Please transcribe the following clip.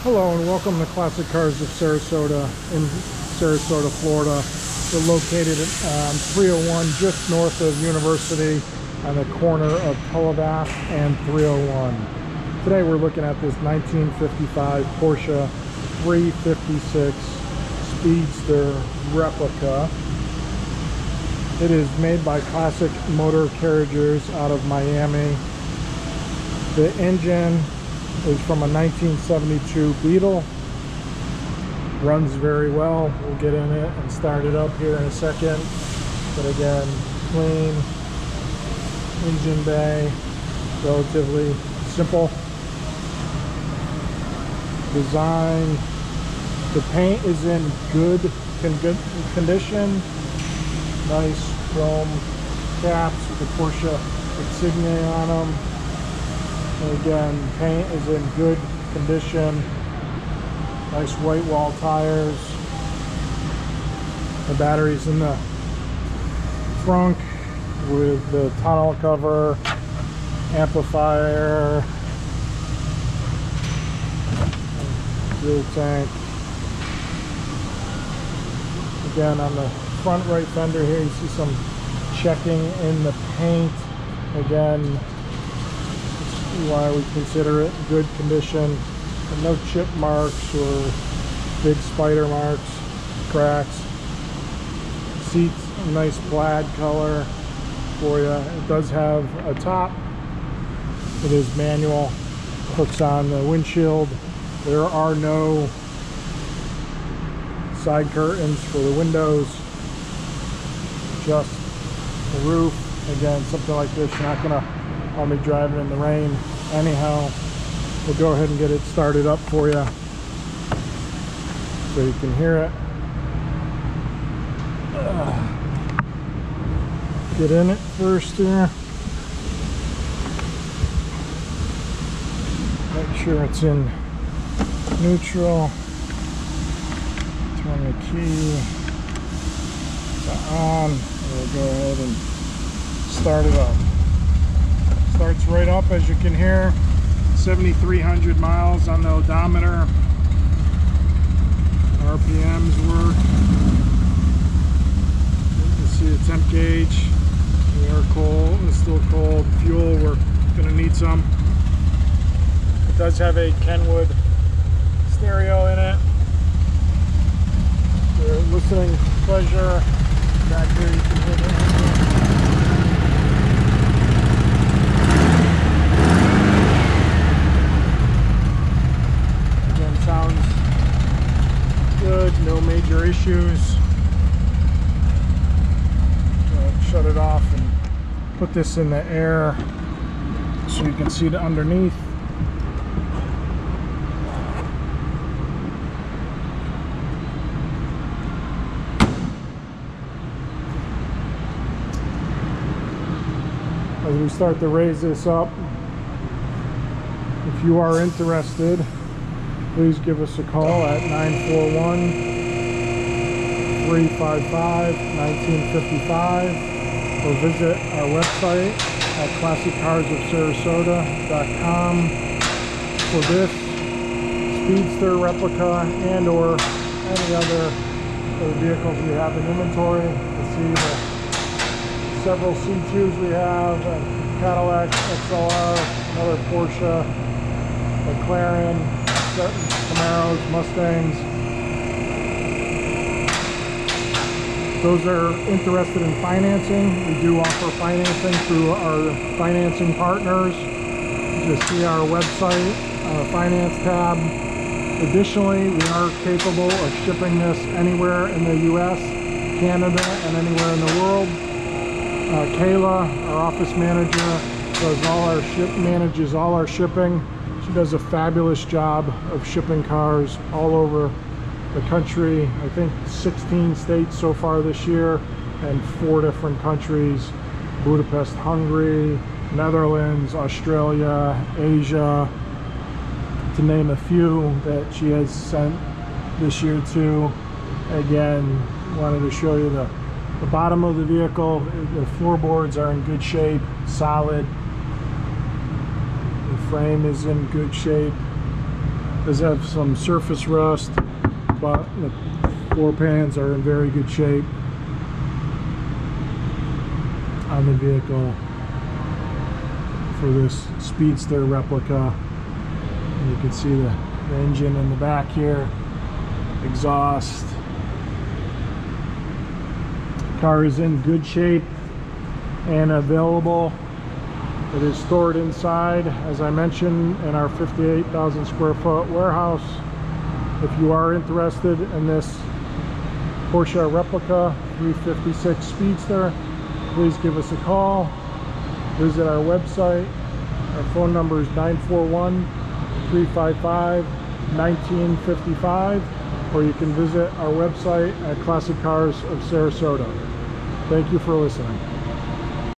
Hello and welcome to Classic Cars of Sarasota in Sarasota, Florida. We're located at 301 just north of University on the corner of Telebath and 301. Today we're looking at this 1955 Porsche 356 Speedster Replica. It is made by Classic Motor Carriages out of Miami. The engine is from a 1972 Beetle. Runs very well. We'll get in it and start it up here in a second. But again, clean engine bay, relatively simple design. The paint is in good condition. Nice chrome caps with the Porsche insignia on them. And again, paint is in good condition. Nice white wall tires. The battery's in the trunk with the tonneau cover, amplifier, fuel tank. Again, on the front right fender here, you see some checking in the paint. Again, why we consider it good condition, and no chip marks or big spider marks, cracks. Seats, a nice plaid color for you. It does have a top. It is manual, hooks on the windshield. There are no side curtains for the windows, just the roof. Again, something like this, you're not gonna I'll be driving in the rain anyhow. We'll go ahead and get it started up for you so you can hear it. Get in it first here. Make sure it's in neutral. Turn the key to on. We'll go ahead and start it up. Starts right up, as you can hear. 7,300 miles on the odometer. RPMs work. You can see the temp gauge. We are cold. It's still cold. Fuel, we're gonna need some. It does have a Kenwood stereo in it. For listening pleasure. Back here you can hear the engine. Sounds good, no major issues. Shut it off and put this in the air so you can see the underneath. As we start to raise this up, if you are interested, please give us a call at 941-355-1955 or visit our website at classiccarsofsarasota.com for this Speedster Replica and or any other vehicles we have in inventory. You see the several C2s we have, a Cadillac XLR, another Porsche, McLaren, Camaros, Mustangs. Those that are interested in financing, we do offer financing through our financing partners. Just see our website on the finance tab. Additionally, we are capable of shipping this anywhere in the US, Canada, and anywhere in the world. Kayla, our office manager, manages all our shipping. She does a fabulous job of shipping cars all over the country. I think 16 states so far this year and 4 different countries: Budapest, Hungary, Netherlands, Australia, Asia, to name a few that she has sent this year too. Again, wanted to show you the bottom of the vehicle. The floorboards are in good shape, solid. The frame is in good shape. Does have some surface rust, but the floor pans are in very good shape on the vehicle for this Speedster Replica. And you can see the engine in the back here, exhaust. Car is in good shape and available. It is stored inside, as I mentioned, in our 58,000 square foot warehouse. If you are interested in this Porsche Replica 356 Speedster, please give us a call. Visit our website. Our phone number is 941-355-1955, or you can visit our website at Classic Cars of Sarasota. Thank you for listening.